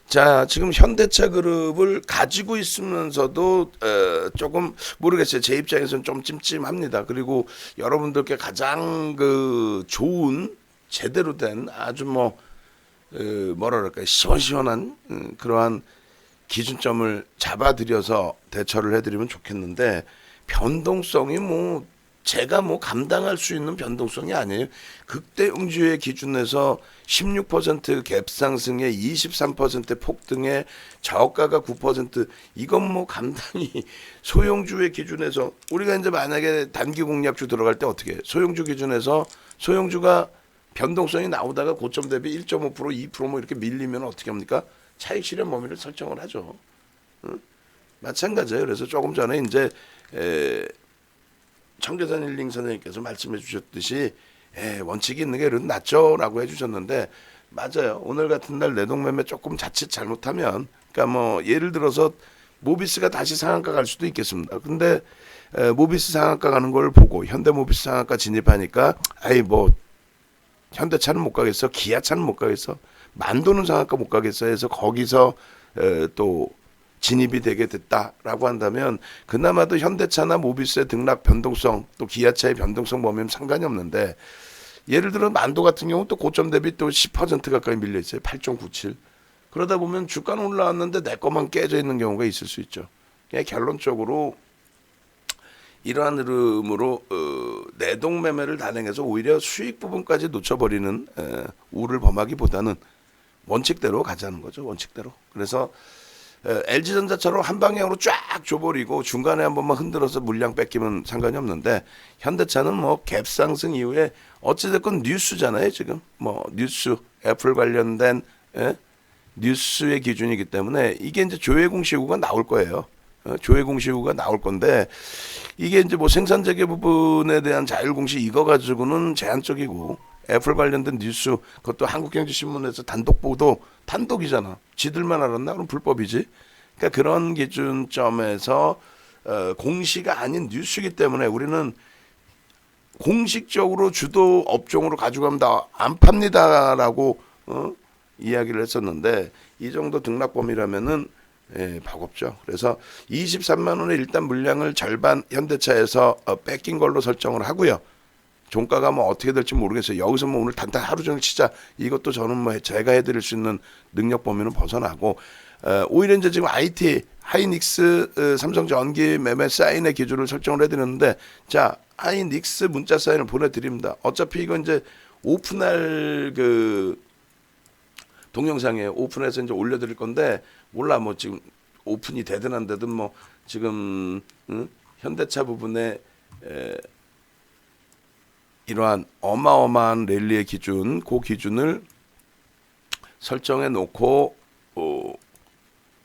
자, 지금 현대차 그룹을 가지고 있으면서도 조금 모르겠어요. 제 입장에서는 좀 찜찜합니다. 그리고 여러분들께 가장 그 좋은 제대로 된 아주 뭐 뭐라 그럴까요? 시원시원한 그러한 기준점을 잡아들여서 대처를 해드리면 좋겠는데, 변동성이 뭐 제가 뭐 감당할 수 있는 변동성이 아니에요. 극대 응주의 기준에서 16% 갭 상승에 23% 폭등에 저가가 9%, 이건 뭐 감당이 소형주의 기준에서 우리가 이제 만약에 단기 공략주 들어갈 때 어떻게 해요? 소형주 기준에서 소형주가 변동성이 나오다가 고점 대비 1.5% 2%뭐 이렇게 밀리면 어떻게 합니까? 차익 실현 범위를 설정을 하죠. 응? 마찬가지예요. 그래서 조금 전에 이제 청계산 힐링 선생님께서 말씀해 주셨듯이 원칙이 있는 게 이런 낫죠라고 해주셨는데, 맞아요. 오늘 같은 날 내동매매 조금 자칫 잘못하면, 그러니까 뭐 예를 들어서 모비스가 다시 상한가 갈 수도 있겠습니다. 근데 모비스 상한가 가는 걸 보고 현대모비스 상한가 진입하니까 아이 뭐 현대차는 못 가겠어, 기아차는 못 가겠어, 만도는 상한가 못 가겠어 해서 거기서 또 진입이 되게 됐다라고 한다면, 그나마도 현대차나 모비스의 등락 변동성, 또 기아차의 변동성 보면 상관이 없는데, 예를 들어 만도 같은 경우 또 고점 대비 또 10% 가까이 밀려 있어요. 8.97. 그러다 보면 주가는 올라왔는데 내 것만 깨져 있는 경우가 있을 수 있죠. 그냥 결론적으로 이러한 흐름으로 내동 매매를 단행해서 오히려 수익 부분까지 놓쳐버리는 우를 범하기보다는 원칙대로 가자는 거죠. 원칙대로. 그래서 LG전자처럼 한 방향으로 쫙 줘버리고 중간에 한 번만 흔들어서 물량 뺏기면 상관이 없는데, 현대차는 뭐 갭 상승 이후에 어찌됐건 뉴스잖아요. 지금 뭐 뉴스, 애플 관련된 뉴스의 기준이기 때문에 이게 이제 조회 공시후가 나올 거예요. 조회 공시후가 나올 건데, 이게 이제 뭐 생산 재개 부분에 대한 자율 공시 이거 가지고는 제한적이고, 애플 관련된 뉴스 그것도 한국경제신문에서 단독 보도, 단독이잖아. 지들만 알았나? 그럼 불법이지. 그러니까 그런 기준점에서 공시가 아닌 뉴스이기 때문에 우리는 공식적으로 주도 업종으로 가져가면 다 안 팝니다라고 이야기를 했었는데, 이 정도 등락범위라면은 버겁죠. 그래서 23만 원에 일단 물량을 절반 현대차에서 뺏긴 걸로 설정을 하고요. 종가가 뭐 어떻게 될지 모르겠어요. 여기서 뭐 오늘 단단 하루 종일 치자, 이것도 저는 뭐 제가 해드릴 수 있는 능력 범위는 벗어나고, 오히려 이제 지금 IT 하이닉스 삼성전기 매매 사인의 기준을 설정을 해드렸는데, 자, 하이닉스 문자 사인을 보내드립니다. 어차피 이건 이제 오픈할 그 동영상에 오픈해서 이제 올려드릴 건데, 몰라 뭐 지금 오픈이 되든 안 되든 뭐 지금 현대차 부분에 이러한 어마어마한 랠리의 기준, 그 기준을 설정해 놓고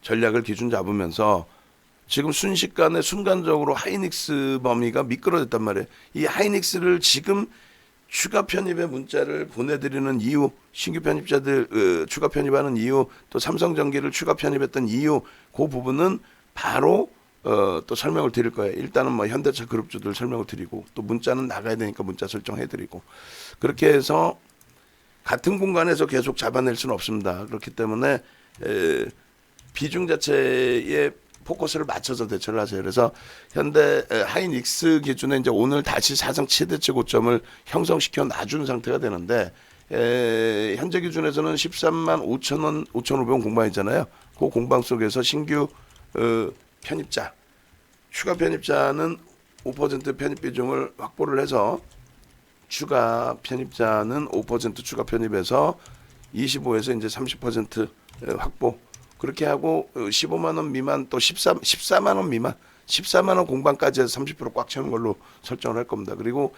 전략을 기준 잡으면서 지금 순식간에 순간적으로 하이닉스 범위가 미끄러졌단 말이에요. 이 하이닉스를 지금 추가 편입의 문자를 보내드리는 이유, 신규 편입자들 추가 편입하는 이유, 또 삼성전기를 추가 편입했던 이유, 그 부분은 바로 또 설명을 드릴 거예요. 일단은 뭐 현대차 그룹주들 설명을 드리고, 또 문자는 나가야 되니까 문자 설정해드리고, 그렇게 해서 같은 공간에서 계속 잡아낼 수는 없습니다. 그렇기 때문에 비중 자체에 포커스를 맞춰서 대처를 하세요. 그래서 현대 하이닉스 기준에 이제 오늘 다시 사상 최대치 고점을 형성시켜 놔준 상태가 되는데, 현재 기준에서는 13만 5천 원, 5,500원 공방이잖아요. 그 공방 속에서 신규 편입자, 추가 편입자는 5% 편입 비중을 확보를 해서, 추가 편입자는 5% 추가 편입해서 25에서 이제 30% 확보, 그렇게 하고 15만 원 미만, 또 14만 원 미만, 14만 원 공방까지 해서 30% 꽉 채우는 걸로 설정을 할 겁니다. 그리고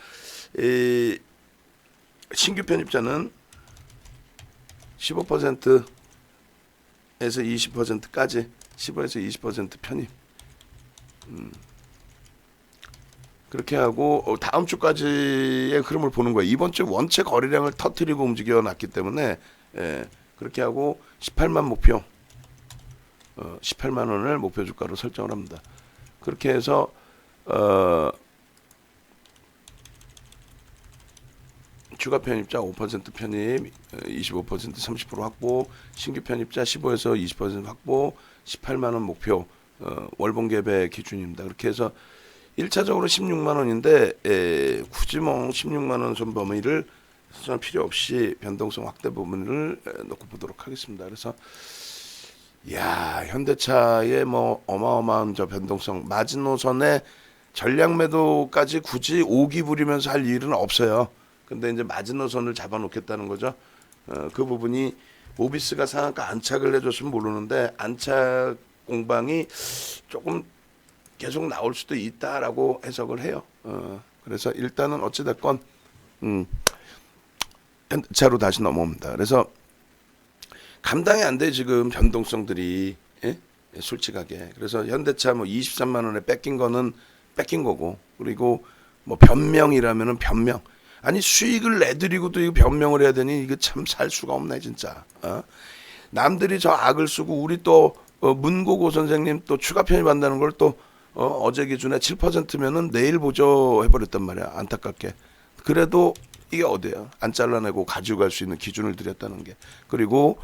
신규 편입자는 15%에서 20%까지 15에서 20% 편입. 그렇게 하고 다음 주까지의 흐름을 보는 거예요. 이번 주 원체 거래량을 터뜨리고 움직여 놨기 때문에 그렇게 하고 18만 목표, 18만 원을 목표 주가로 설정을 합니다. 그렇게 해서 추가 편입자 5% 편입, 25% 30% 확보, 신규 편입자 15에서 20% 확보, 18만 원 목표 월봉 개배 기준입니다. 그렇게 해서 1차적으로 16만 원인데 굳이 뭐 16만 원 선 범위를 설정할 필요 없이 변동성 확대 부분을 놓고 보도록 하겠습니다. 그래서 야, 현대차의 뭐 어마어마한 저 변동성 마지노선의 전량 매도까지 굳이 오기 부리면서 할 일은 없어요. 근데 이제 마지노선을 잡아놓겠다는 거죠. 그 부분이 모비스가 상한가 안착을 해줬으면 모르는데 안착 공방이 조금 계속 나올 수도 있다라고 해석을 해요. 그래서 일단은 어찌됐건 현대차로 다시 넘어옵니다. 그래서 감당이 안 돼 지금 변동성들이. 예? 솔직하게. 그래서 현대차 뭐 23만 원에 뺏긴 거는 뺏긴 거고, 그리고 뭐 변명이라면은 변명. 아니 수익을 내드리고도 이거 변명을 해야 되니 이거 참 살 수가 없네 진짜. 남들이 저 악을 쓰고 우리 또 문고고 선생님 또 추가 편입한다는 걸 또 어제 기준에 7%면은 내일 보조 해버렸단 말이야. 안타깝게. 그래도 이게 어디야? 안 잘라내고 가지고 갈 수 있는 기준을 드렸다는 게. 그리고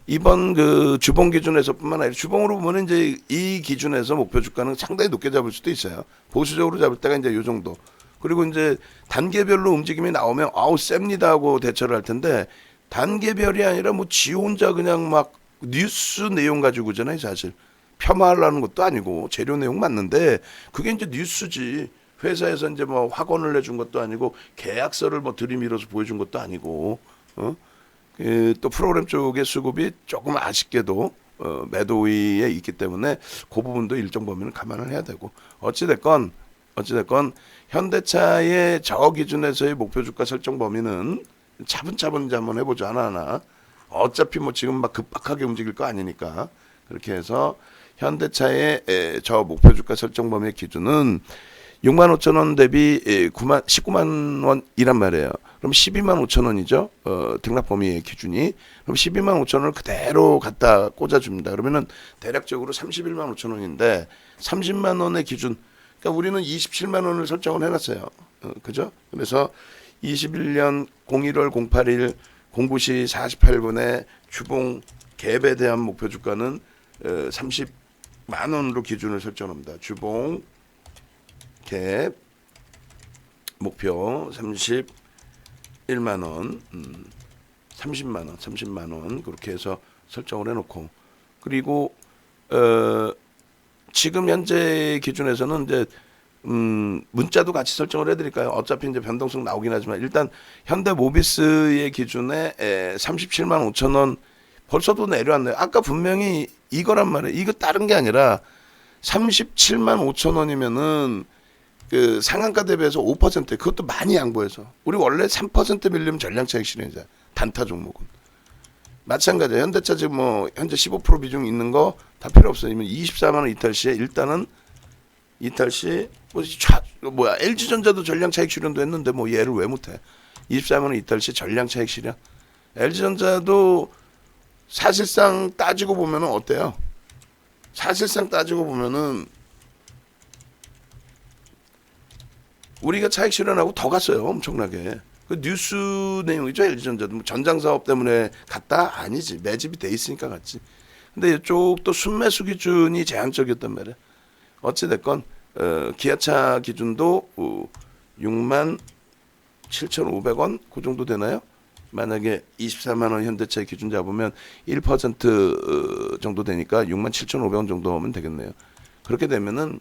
이번 그 주봉 기준에서뿐만 아니라 주봉으로 보면 이제 이 기준에서 목표 주가는 상당히 높게 잡을 수도 있어요. 보수적으로 잡을 때가 이제 요 정도. 그리고 이제 단계별로 움직임이 나오면 아우 셉니다 하고 대처를 할 텐데 단계별이 아니라 뭐 지 혼자 그냥 막 뉴스 내용 가지고잖아요. 사실 폄하하려는 것도 아니고 재료 내용 맞는데 그게 이제 뉴스지. 회사에서 이제 뭐 확언을 내준 것도 아니고 계약서를 뭐 들이밀어서 보여준 것도 아니고 또 프로그램 쪽의 수급이 조금 아쉽게도 매도 우위에 있기 때문에 그 부분도 일정 범위는 감안을 해야 되고 어찌됐건 현대차의 저 기준에서의 목표 주가 설정 범위는 차분차분 이제 한번 해보죠. 하나하나. 어차피 뭐 지금 막 급박하게 움직일 거 아니니까. 그렇게 해서 현대차의 저 목표 주가 설정 범위의 기준은 6만 5천 원 대비 19만 원이란 말이에요. 그럼 12만 5천 원이죠. 등락 범위의 기준이. 그럼 12만 5천 원을 그대로 갖다 꽂아줍니다. 그러면은 대략적으로 31만 5천 원인데 30만 원의 기준. 그러니까 우리는 27만 원을 설정을 해놨어요. 그죠? 그래서 21년 01월 08일 09시 48분에 주봉 갭에 대한 목표 주가는 30만 원으로 기준을 설정합니다. 주봉 갭 목표 31만 원, 30만 원 그렇게 해서 설정을 해놓고 그리고 지금 현재 기준에서는 이제 문자도 같이 설정을 해드릴까요? 어차피 이제 변동성 나오긴 하지만 일단 현대모비스의 기준에 37만 5천 원 벌써도 내려왔네요. 아까 분명히 이거란 말이에요. 이거 다른 게 아니라 37만 5천 원이면은 그 상한가 대비해서 5% 그것도 많이 양보해서 우리 원래 3% 밀리면 전량차익 실현이잖아. 단타 종목은 마찬가지야. 현대차 지금 뭐 현재 15% 비중 있는 거 다 필요 없어요. 24만 원 이탈 시에 일단은 이탈 시 뭐야 LG전자도 전량차익 실현도 했는데 뭐 얘를 왜 못해? 24만 원 이탈 시 전량차익 실현. LG전자도 사실상 따지고 보면은 어때요? 사실상 따지고 보면은 우리가 차익 실현하고 더 갔어요. 엄청나게. 그 뉴스 내용이죠. LG전자도 뭐 전장 사업 때문에 갔다? 아니지. 매집이 돼 있으니까 갔지. 근데 이쪽도 순매수 기준이 제한적이었단 말이야. 어찌됐건 기아차 기준도 6만 7,500원 그 정도 되나요? 만약에 24만 원 현대차 기준 잡으면 1% 정도 되니까 6만 7,500원 정도 하면 되겠네요. 그렇게 되면은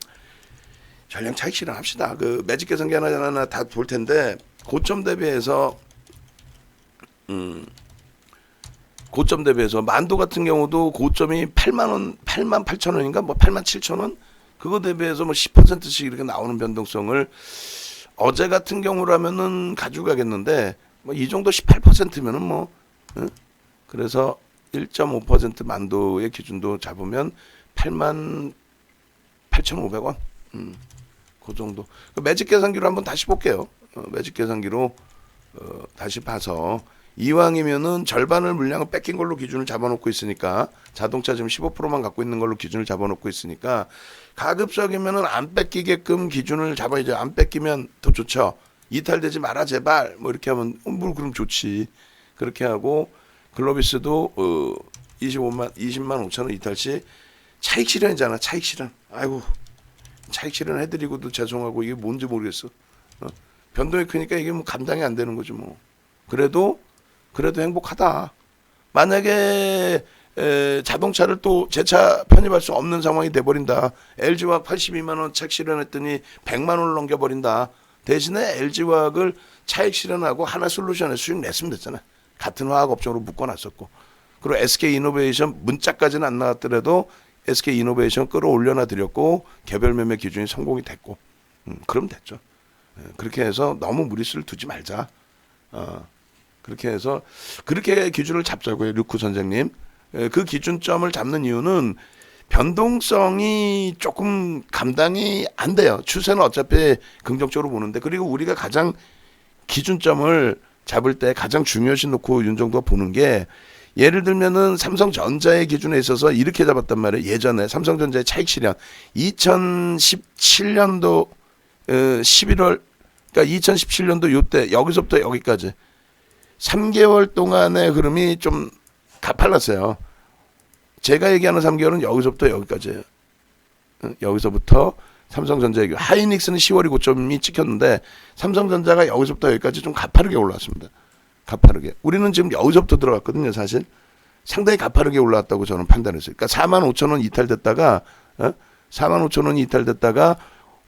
전량 차익 실현합시다. 그 매직 계산기 하나 다 볼 텐데 고점 대비해서 만도 같은 경우도 고점이 8만 8천 원인가 뭐 8만 7천 원 그거 대비해서 뭐 10%씩 이렇게 나오는 변동성을 어제 같은 경우라면은 가지고 가겠는데 뭐 이 정도 18%면은 뭐 그래서 1.5% 만도의 기준도 잡으면 8만 8,500원 그 정도. 매직 계산기로 한번 다시 볼게요. 매직 계산기로 다시 봐서 이왕이면은 절반을 물량을 뺏긴 걸로 기준을 잡아놓고 있으니까 자동차 지금 15%만 갖고 있는 걸로 기준을 잡아놓고 있으니까 가급적이면은 안 뺏기게끔 기준을 잡아야죠. 안 뺏기면 더 좋죠. 이탈되지 마라 제발 뭐 이렇게 하면 뭐 그럼 좋지. 그렇게 하고 글로비스도 20만 5천 원 이탈 시 차익 실현이잖아. 차익 실현. 아이고 차익 실현 해드리고도 죄송하고 이게 뭔지 모르겠어. 변동이 크니까 이게 뭐 감당이 안 되는 거지 뭐. 그래도 행복하다. 만약에 자동차를 또 제 차 편입할 수 없는 상황이 돼버린다. LG화학 82만 원 차익 실현했더니 100만 원을 넘겨버린다. 대신에 LG화학을 차익 실현하고 하나솔루션에 수익 냈으면 됐잖아. 같은 화학 업종으로 묶어놨었고. 그리고 SK이노베이션 문자까지는 안 나왔더라도 SK이노베이션 끌어올려놔 드렸고 개별 매매 기준이 성공이 됐고. 그럼 됐죠. 그렇게 해서 너무 무리수를 두지 말자. 그렇게 해서 그렇게 기준을 잡자고요. 류쿠 선생님. 그 기준점을 잡는 이유는 변동성이 조금 감당이 안 돼요. 추세는 어차피 긍정적으로 보는데, 그리고 우리가 가장 기준점을 잡을 때 가장 중요시 놓고 윤정도가 보는 게, 예를 들면은 삼성전자의 기준에 있어서 이렇게 잡았단 말이에요. 예전에 삼성전자의 차익 실현 2017년도 11월, 그러니까 2017년도 요때 여기서부터 여기까지 3개월 동안의 흐름이 좀 가팔랐어요. 제가 얘기하는 3개월은 여기서부터 여기까지예요. 여기서부터 삼성전자, 하이닉스는 10월이 고점이 찍혔는데 삼성전자가 여기서부터 여기까지 좀 가파르게 올라왔습니다. 가파르게. 우리는 지금 여기서부터 들어갔거든요. 사실 상당히 가파르게 올라왔다고 저는 판단했어요. 그러니까 4만 5천 원 이탈됐다가 4만 5천 원이 이탈됐다가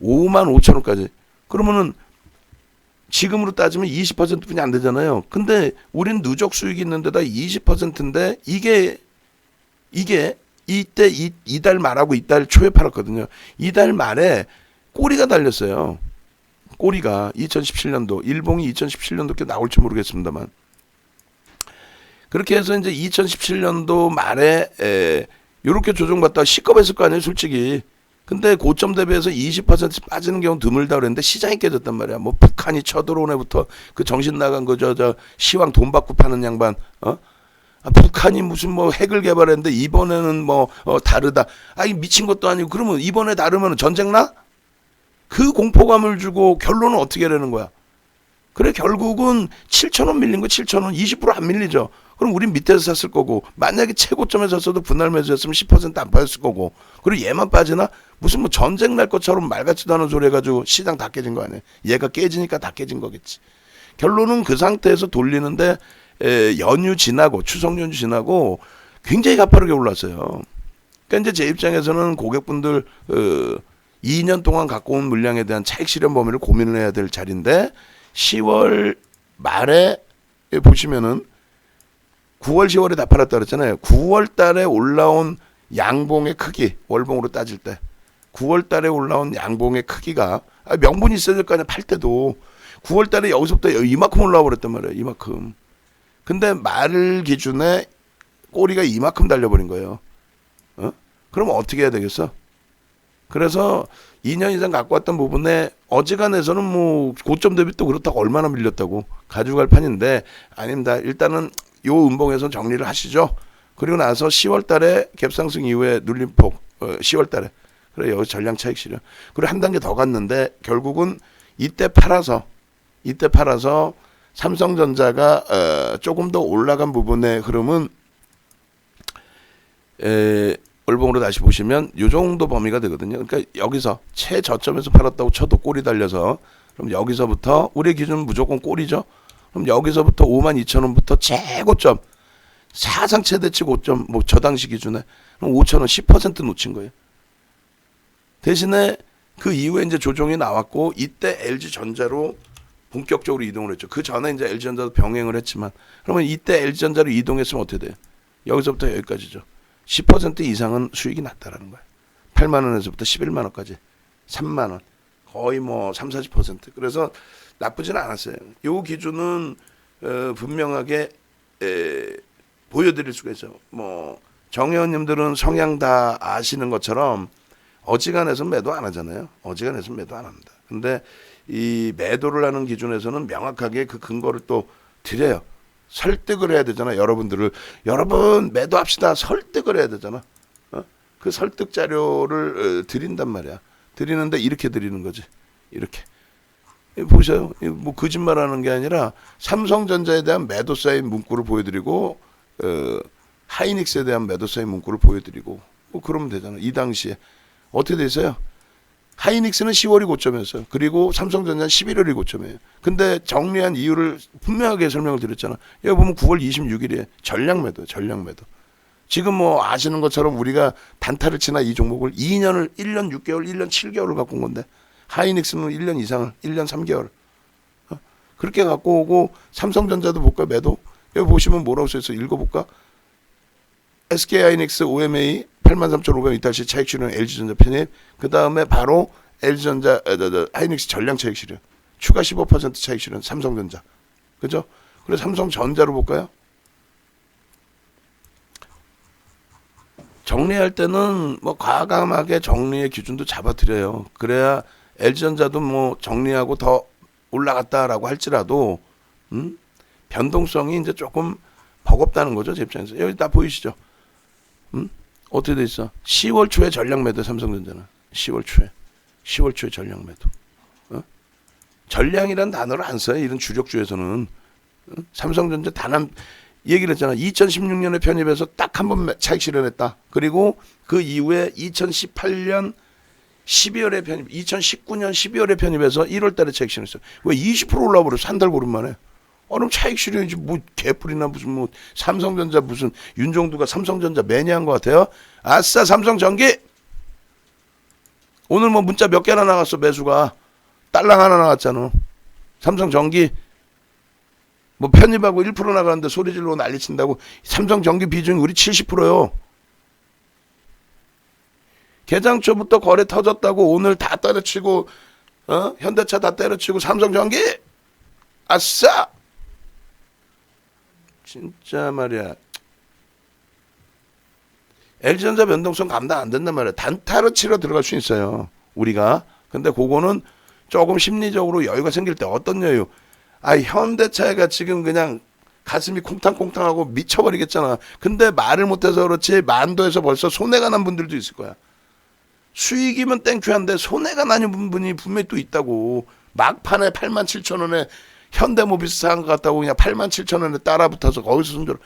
5만 5천 원까지. 그러면은 지금으로 따지면 20%뿐이 안 되잖아요. 근데 우린 누적 수익이 있는 데다 20%인데 이게 이때 이달 말하고 이달 초에 팔았거든요. 이달 말에 꼬리가 달렸어요. 꼬리가 2017년도 일봉이 2017년도께 나올지 모르겠습니다만, 그렇게 해서 이제 2017년도 말에 이렇게 조정받다가 시겁했을 거 아니에요, 솔직히. 근데 고점 대비해서 20% 빠지는 경우 드물다 그랬는데 시장이 깨졌단 말이야. 뭐 북한이 쳐들어온 애부터 그 정신 나간 거 저 시황 돈 받고 파는 양반, 북한이 무슨 뭐 핵을 개발했는데 이번에는 뭐 다르다. 아니 미친 것도 아니고. 그러면 이번에 다르면 전쟁 나? 그 공포감을 주고 결론은 어떻게 하려는 거야? 그래 결국은 7,000원 밀린 거 7,000원 20% 안 밀리죠. 그럼 우린 밑에서 샀을 거고, 만약에 최고점에 샀어도 분할 매수했으면 10%안 빠졌을 거고, 그리고 얘만 빠지나? 무슨 뭐 전쟁 날 것처럼 말 같지도 않은 소리 해가지고 시장 다 깨진 거 아니에요. 얘가 깨지니까 다 깨진 거겠지. 결론은 그 상태에서 돌리는데 연휴 지나고 추석 연휴 지나고 굉장히 가파르게 올랐어요. 그러니까 이제 제 입장에서는 고객분들 2년 동안 갖고 온 물량에 대한 차익 실현 범위를 고민을 해야 될 자리인데, 10월 말에 보시면은 9월 10월에 다 팔았다 그랬잖아요. 9월 달에 올라온 양봉의 크기, 월봉으로 따질 때 9월 달에 올라온 양봉의 크기가 명분이 있어야 될 거 아니야. 팔 때도 9월 달에 여기서부터 이만큼 올라와 버렸단 말이에요. 이만큼. 근데 말 기준에 꼬리가 이만큼 달려버린 거예요. 그럼 어떻게 해야 되겠어? 그래서 2년 이상 갖고 왔던 부분에 어지간해서는 뭐 고점 대비 또 그렇다고 얼마나 밀렸다고 가져갈 판인데, 아닙니다. 일단은 요 음봉에서 정리를 하시죠. 그리고 나서 10월 달에 갭상승 이후에 눌림폭 10월 달에 그래 여기 전량 차익 실현. 그리고 한 단계 더 갔는데 결국은 이때 팔아서 삼성전자가 조금 더 올라간 부분의 흐름은 월봉으로 다시 보시면 요 정도 범위가 되거든요. 그러니까 여기서 최저점에서 팔았다고 쳐도 꼬리 달려서, 그럼 여기서부터 우리 기준은 무조건 꼬리죠. 그럼 여기서부터 52,000원부터 최고점, 사상 최대치 고점, 뭐 저 당시 기준에 5,000원 10% 놓친 거예요. 대신에 그 이후에 이제 조정이 나왔고, 이때 LG전자로 본격적으로 이동을 했죠. 그 전에 이제 LG전자도 병행을 했지만, 그러면 이때 LG전자로 이동했으면 어떻게 돼요? 여기서부터 여기까지죠. 10% 이상은 수익이 났다라는 거예요. 8만 원에서부터 11만 원까지 3만 원, 거의 뭐 3, 40%. 그래서 나쁘지는 않았어요. 요 기준은 분명하게 보여드릴 수가 있어요. 뭐 정회원님들은 성향 다 아시는 것처럼 어지간해서는 매도 안 하잖아요. 어지간해서는 매도 안 합니다. 근데 이 매도를 하는 기준에서는 명확하게 그 근거를 또 드려요. 설득을 해야 되잖아. 여러분들을. 여러분 매도합시다. 설득을 해야 되잖아. 그 설득 자료를 드린단 말이야. 드리는데 이렇게 드리는 거지. 이렇게. 보세요. 뭐 거짓말하는 게 아니라 삼성전자에 대한 매도 사인 문구를 보여드리고 하이닉스에 대한 매도 사인 문구를 보여드리고 뭐 그러면 되잖아요. 이 당시에 어떻게 되세요? 하이닉스는 10월이 고점이었어요. 그리고 삼성전자는 11월이 고점이에요. 근데 정리한 이유를 분명하게 설명을 드렸잖아. 여기 보면 9월 26일에 전량 매도, 전량 매도. 지금 뭐 아시는 것처럼 우리가 단타를 치나 이 종목을 2년을 1년 6개월, 1년 7개월을 갖고 온 건데 하이닉스는 1년 이상을 1년 3개월 그렇게 갖고 오고 삼성전자도 볼까요? 매도. 여기 보시면 뭐라고 써있어? 읽어볼까? SK하이닉스 OMA 83,500원 이탈시 차익 실현 LG전자 편입. 그 다음에 바로 LG전자 하이닉스 전량 차익 실현. 추가 15% 차익 실현 삼성전자. 그죠? 그래서 삼성전자로 볼까요? 정리할 때는 뭐 과감하게 정리의 기준도 잡아드려요. 그래야 LG전자도 뭐 정리하고 더 올라갔다라고 할지라도 변동성이 이제 조금 버겁다는 거죠. 제 입장에서. 여기 다 보이시죠? 어떻게 돼 있어? 10월 초에 전량 매도 삼성전자는 10월 초에 전량 매도. 전량이란 단어를 안 써요. 이런 주력주에서는. 삼성전자 단 한 얘기를 했잖아. 2016년에 편입해서 딱 한 번 차익 실현했다. 그리고 그 이후에 2018년 12월에 편입, 2019년 12월에 편입해서 1월 달에 차익 실현했어. 왜 20% 올라와 버렸어? 한 달 보름 만에. 그럼 차익 실현이지 뭐 개뿔이나 무슨 뭐 삼성전자 무슨 윤종두가 삼성전자 매니아인 것 같아요. 아싸 삼성전기. 오늘 뭐 문자 몇 개나 나갔어 매수가. 딸랑 하나 나갔잖아. 삼성전기. 뭐 편입하고 1% 나가는데 소리 지르고 난리친다고. 삼성전기 비중이 우리 70%요. 개장 초부터 거래 터졌다고 오늘 다 때려치고 현대차 다 때려치고 삼성전기 아싸. 진짜 말이야. LG전자 변동성 감당 안 된단 말이야. 단타로 치러 들어갈 수 있어요. 우리가. 근데 그거는 조금 심리적으로 여유가 생길 때 어떤 여유? 현대차가 지금 그냥 가슴이 콩탕콩탕하고 미쳐버리겠잖아. 근데 말을 못해서 그렇지 만도에서 벌써 손해가 난 분들도 있을 거야. 수익이면 땡큐한데 손해가 나는 분이 분명히 또 있다고. 막판에 87,000원에 현대모비스 산 것 같다고 그냥 87,000원에 따라붙어서 거기서 손들어.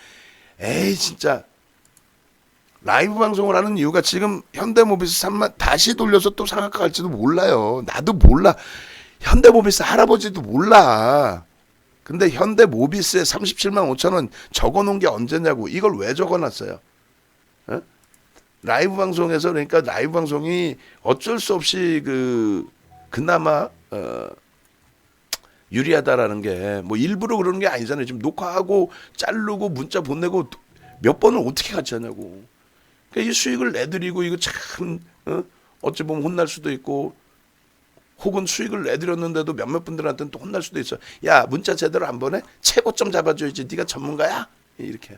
에이 진짜. 라이브 방송을 하는 이유가 지금 현대모비스 3만 다시 돌려서 또 상한가 갈지도 몰라요. 나도 몰라. 현대모비스 할아버지도 몰라. 근데 현대모비스에 37만 5천원 적어놓은 게 언제냐고. 이걸 왜 적어놨어요? 라이브 방송에서. 그러니까 라이브 방송이 어쩔 수 없이 그나마 유리하다라는 게 뭐 일부러 그러는 게 아니잖아요. 지금 녹화하고 자르고 문자 보내고 몇 번을 어떻게 같이 하냐고. 그러니까 이 수익을 내드리고 이거 참 어찌 보면 혼날 수도 있고, 혹은 수익을 내드렸는데도 몇몇 분들한테는 또 혼날 수도 있어. 야 문자 제대로 안 보내? 최고점 잡아줘야지. 네가 전문가야? 이렇게.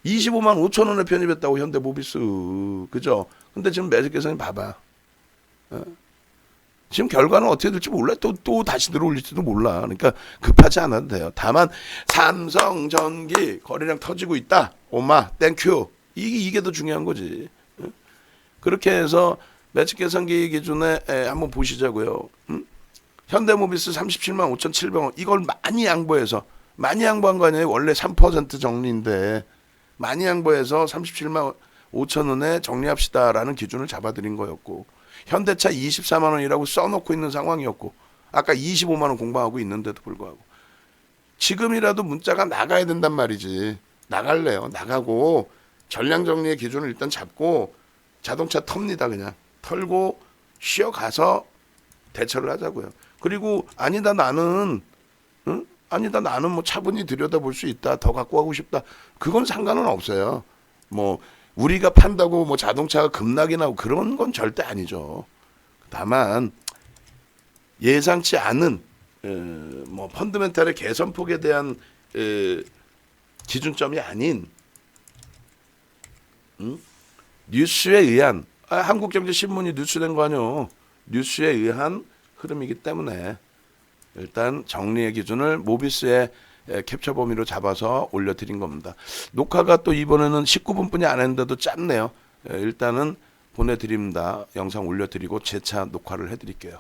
25만 5천 원에 편입했다고 현대모비스. 그죠? 근데 지금 매수 계산이 봐봐. 지금 결과는 어떻게 될지 몰라. 또 다시 들어올릴지도 몰라. 그러니까 급하지 않아도 돼요. 다만 삼성전기 거래량 터지고 있다. 오마 땡큐. 이게 더 중요한 거지. 그렇게 해서 매직 계산기 기준에 한번 보시자고요. 현대모비스 37만 5,700원. 이걸 많이 양보해서. 많이 양보한 거 아니에요. 원래 3% 정리인데 많이 양보해서 37만 5천 원에 정리합시다라는 기준을 잡아드린 거였고, 현대차 24만 원이라고 써놓고 있는 상황이었고, 아까 25만 원 공방하고 있는데도 불구하고 지금이라도 문자가 나가야 된단 말이지. 나갈래요. 나가고 전량 정리의 기준을 일단 잡고 자동차 텁니다. 그냥 털고 쉬어가서 대처를 하자고요. 그리고 아니다 나는 뭐 차분히 들여다볼 수 있다. 더 갖고 가고 싶다. 그건 상관은 없어요. 뭐 우리가 판다고 뭐 자동차가 급락이 나고 그런 건 절대 아니죠. 다만 예상치 않은 뭐 펀드멘탈의 개선폭에 대한 기준점이 아닌 뉴스에 의한, 한국경제신문이 뉴스된 거 아니요. 뉴스에 의한 흐름이기 때문에 일단 정리의 기준을 모비스의 캡처 범위로 잡아서 올려드린 겁니다. 녹화가 또 이번에는 19분뿐이 안 했는데도 짧네요. 일단은 보내드립니다. 영상 올려드리고 재차 녹화를 해드릴게요.